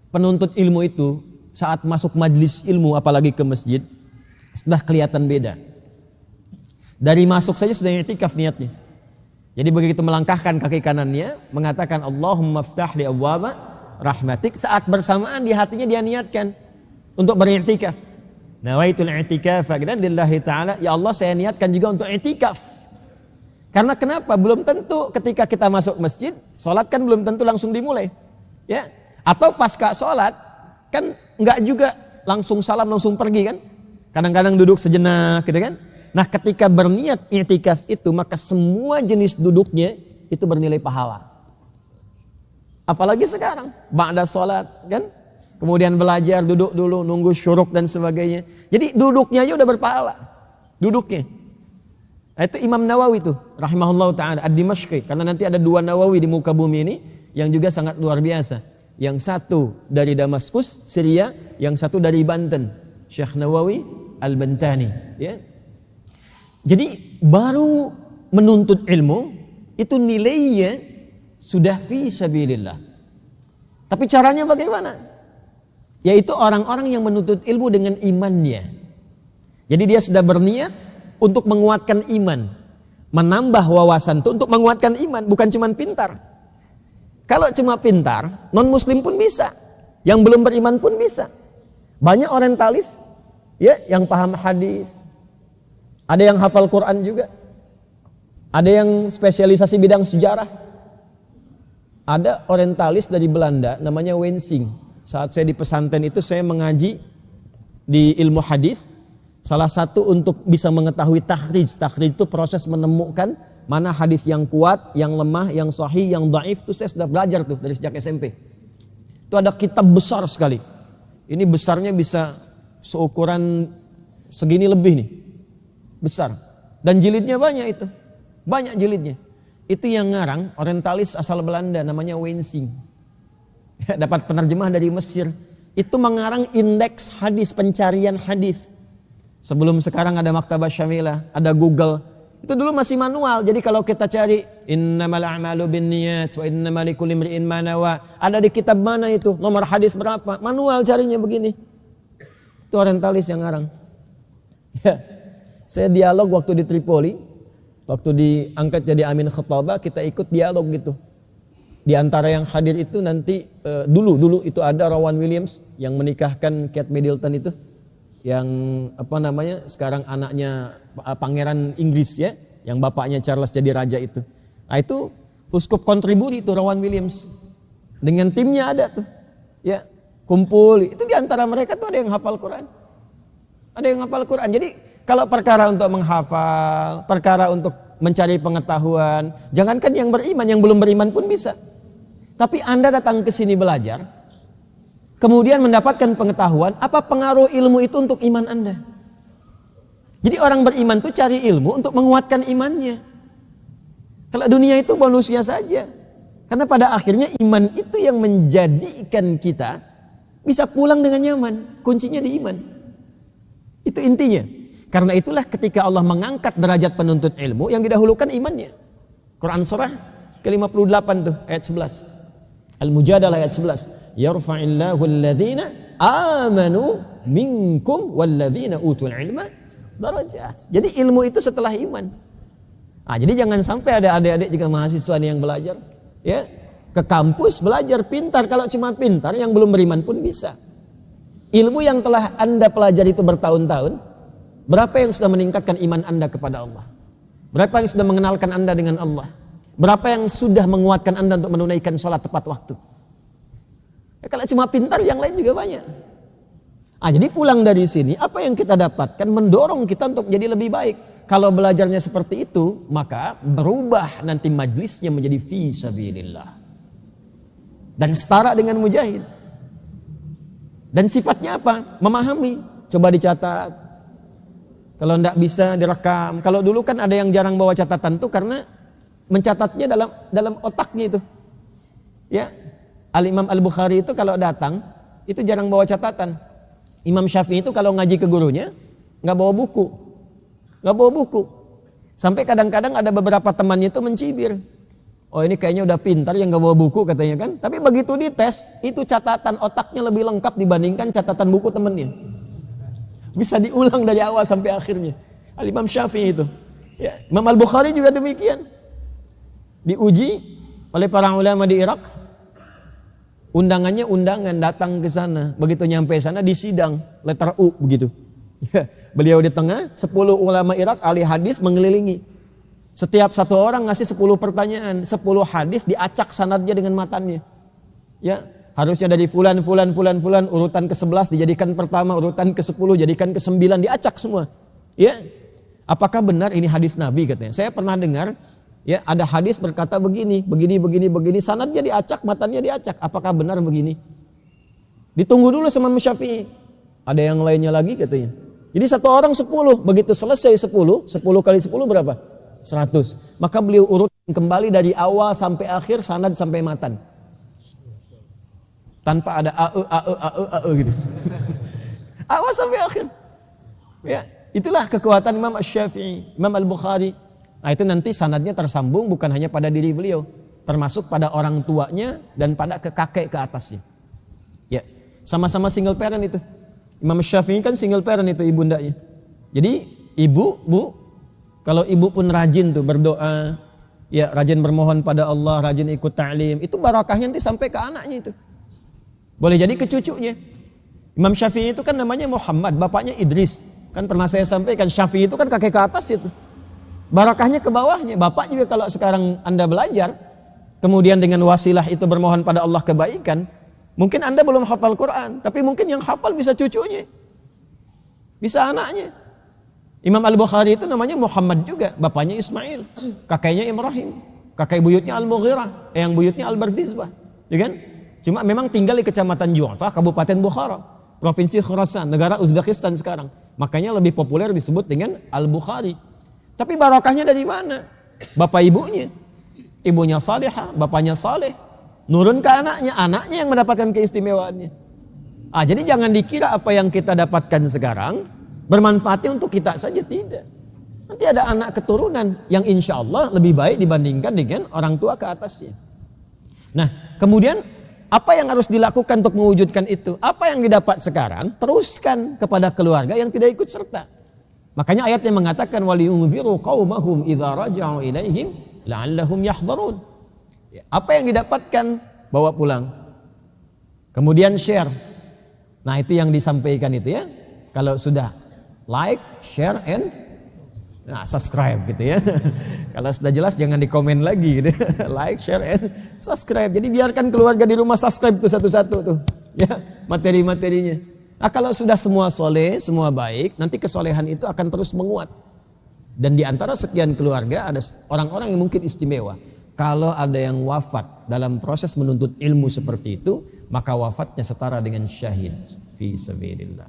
Penuntut ilmu itu saat masuk majlis ilmu apalagi ke masjid sudah kelihatan beda. Dari masuk saja sudah i'tikaf niatnya. Jadi begitu melangkahkan kaki kanannya mengatakan Allahumma ftah li abwaba rahmatik, saat bersamaan di hatinya dia niatkan untuk beriktikaf. Nawaitul i'tikaf lillahi ta'ala, ya Allah saya niatkan juga untuk i'tikaf. Karena kenapa? Belum tentu ketika kita masuk masjid, sholat kan belum tentu langsung dimulai. Ya. Atau pasca sholat, kan enggak juga langsung salam langsung pergi kan. Kadang-kadang duduk sejenak gitu kan. Nah ketika berniat i'tikaf itu, maka semua jenis duduknya itu bernilai pahala. Apalagi sekarang, ba'da sholat kan. Kemudian belajar, duduk dulu, nunggu syuruk dan sebagainya. Jadi duduknya aja udah berpahala. Duduknya. Nah, itu Imam Nawawi tuh, rahimahullah ta'ala, ad-Dimashqi. Karena nanti ada dua Nawawi di muka bumi ini, yang juga sangat luar biasa. Yang satu dari Damaskus, Syria, yang satu dari Banten, Syekh Nawawi Al-Bantani. Ya. Jadi baru menuntut ilmu, itu nilainya sudah fi sabilillah. Tapi caranya bagaimana? Yaitu orang-orang yang menuntut ilmu dengan imannya. Jadi dia sudah berniat untuk menguatkan iman, menambah wawasan itu untuk menguatkan iman, bukan cuma pintar. Kalau cuma pintar, non muslim pun bisa, yang belum beriman pun bisa. Banyak orientalis ya yang paham hadis, ada yang hafal Quran juga, ada yang spesialisasi bidang sejarah. Ada orientalis dari Belanda namanya Wensing. Saat saya di pesantren itu saya mengaji di ilmu hadis. Salah satu untuk bisa mengetahui takhrij. Takhrij itu proses menemukan mana hadis yang kuat, yang lemah, yang sahih, yang dhaif. Itu saya sudah belajar tuh dari sejak SMP. Itu ada kitab besar sekali. Ini besarnya bisa seukuran segini lebih nih. Besar. Dan jilidnya banyak itu. Banyak jilidnya. Itu yang ngarang orientalis asal Belanda namanya Wensing. Dapat penerjemah dari Mesir. Itu mengarang indeks hadis, pencarian hadis. Sebelum sekarang ada Maktabah Syamilah, ada Google. Itu dulu masih manual. Jadi kalau kita cari innamal a'malu binniyat wa innamal likulli imri'in ma nawa, ada di kitab mana itu? Nomor hadis berapa? Manual carinya begini. Itu orientalis yang ngarang. Ya. Saya dialog waktu di Tripoli. Waktu diangkat jadi Amin Khattabah, kita ikut dialog gitu. Di antara yang hadir itu nanti dulu itu ada Rowan Williams yang menikahkan Kate Middleton itu, yang apa namanya sekarang anaknya pangeran Inggris ya, yang bapaknya Charles jadi raja itu. Nah itu uskup kontriburi itu Rowan Williams dengan timnya ada tuh, ya kumpul. Itu di antara mereka tuh ada yang hafal Quran, ada yang hafal Quran. Jadi kalau perkara untuk menghafal, perkara untuk mencari pengetahuan, jangankan yang beriman, yang belum beriman pun bisa. Tapi Anda datang ke sini belajar, kemudian mendapatkan pengetahuan, apa pengaruh ilmu itu untuk iman Anda? Jadi orang beriman itu cari ilmu untuk menguatkan imannya. Kalau dunia itu bonusnya saja. Karena pada akhirnya iman itu yang menjadikan kita bisa pulang dengan nyaman. Kuncinya di iman. Itu intinya. Karena itulah ketika Allah mengangkat derajat penuntut ilmu, yang didahulukan imannya. Quran surah ke-58 tuh ayat 11. Al-Mujadalah ayat 11. Yarfa'illahu alladhina amanu minkum walladhina utul ilma darajat. Jadi ilmu itu setelah iman. Nah, jadi jangan sampai ada adik-adik juga mahasiswa nih yang belajar, ya, ke kampus belajar pintar. Kalau cuma pintar, yang belum beriman pun bisa. Ilmu yang telah Anda pelajari itu bertahun-tahun, berapa yang sudah meningkatkan iman Anda kepada Allah? Berapa yang sudah mengenalkan Anda dengan Allah? Berapa yang sudah menguatkan Anda untuk menunaikan sholat tepat waktu? Ya, kalau cuma pintar, yang lain juga banyak. Jadi pulang dari sini, apa yang kita dapatkan mendorong kita untuk menjadi lebih baik. Kalau belajarnya seperti itu, maka berubah nanti majlisnya menjadi fi sabilillah. Dan setara dengan mujahid. Dan sifatnya apa? Memahami. Coba dicatat. Kalau tidak bisa direkam. Kalau dulu kan ada yang jarang bawa catatan tuh karena mencatatnya dalam otaknya itu. Ya. Al-Imam Al-Bukhari itu kalau datang itu jarang bawa catatan. Imam Syafi'i itu kalau ngaji ke gurunya nggak bawa buku. Nggak bawa buku. Sampai kadang-kadang ada beberapa temannya itu mencibir. Oh ini kayaknya udah pintar yang gak bawa buku katanya kan. Tapi begitu dites, itu catatan otaknya lebih lengkap dibandingkan catatan buku temennya. Bisa diulang dari awal sampai akhirnya. Al-Imam Syafi'i itu. Ya, Imam Al-Bukhari juga demikian. Diuji oleh para ulama di Irak. Undangannya undangan datang ke sana. Begitu nyampe sana disidang. Letter U begitu. Ya, beliau di tengah, 10 ulama Irak ahli hadis mengelilingi. Setiap satu orang ngasih 10 pertanyaan, 10 hadis diacak sanadnya dengan matanya. Ya, harusnya dari fulan urutan ke-11 dijadikan pertama, urutan ke-10 jadikan ke-9, diacak semua. Ya. Apakah benar ini hadis Nabi katanya? Saya pernah dengar ya ada hadis berkata begini, sanadnya diacak, matanya diacak. Apakah benar begini? Ditunggu dulu sama Syafi'i. Ada yang lainnya lagi katanya. Jadi satu orang 10, begitu selesai 10 kali 10 berapa? 100. Maka beliau urutkan kembali dari awal sampai akhir, sanad sampai matan. Tanpa ada a gitu. Awal sampai akhir. Ya, itulah kekuatan Imam Asy-Syafi'i, Imam Al-Bukhari. Nah, itu nanti sanadnya tersambung bukan hanya pada diri beliau, termasuk pada orang tuanya dan pada kakek ke atasnya. Ya, sama-sama single parent itu. Imam Syafi'i kan single parent itu ibundanya. Jadi ibu, kalau ibu pun rajin tuh berdoa, ya rajin bermohon pada Allah, rajin ikut ta'lim, itu barakahnya nanti sampai ke anaknya itu. Boleh jadi ke cucunya. Imam Syafi'i itu kan namanya Muhammad, bapaknya Idris. Kan pernah saya sampaikan Syafi'i itu kan kakek ke atas itu. Barakahnya ke bawahnya. Bapak juga kalau sekarang Anda belajar, kemudian dengan wasilah itu bermohon pada Allah kebaikan, mungkin Anda belum hafal Quran, tapi mungkin yang hafal bisa cucunya, bisa anaknya. Imam Al-Bukhari itu namanya Muhammad juga, bapaknya Ismail, kakeknya Ibrahim, kakek buyutnya Al-Mughirah, yang buyutnya Al-Bardizbah, ya kan? Cuma memang tinggal di kecamatan Ju'fa, Kabupaten Bukhara, Provinsi Khurasan, negara Uzbekistan sekarang. Makanya lebih populer disebut dengan Al-Bukhari. Tapi barakahnya dari mana? Bapak ibunya. Ibunya salihah, bapaknya saleh. Nurun ke anaknya, anaknya yang mendapatkan keistimewaannya. Jadi jangan dikira apa yang kita dapatkan sekarang bermanfaatnya untuk kita saja, tidak. Nanti ada anak keturunan yang insya Allah lebih baik dibandingkan dengan orang tua ke atasnya. Nah, kemudian apa yang harus dilakukan untuk mewujudkan itu? Apa yang didapat sekarang, teruskan kepada keluarga yang tidak ikut serta. Makanya ayatnya mengatakan waliyunziru qaumahum idza raja'u ilaihim la'allahum yahdharun. Apa yang didapatkan, bawa pulang. Kemudian share. Nah, itu yang disampaikan itu ya. Kalau sudah like, share, and subscribe gitu ya. Kalau sudah jelas jangan di komen lagi gitu. Like, share, and subscribe. Jadi biarkan keluarga di rumah subscribe tuh satu-satu tuh. Ya, materi-materinya. Nah, kalau sudah semua soleh, semua baik, nanti kesolehan itu akan terus menguat. Dan di antara sekian keluarga ada orang-orang yang mungkin istimewa. Kalau ada yang wafat dalam proses menuntut ilmu seperti itu, maka wafatnya setara dengan syahid fi sabilillah.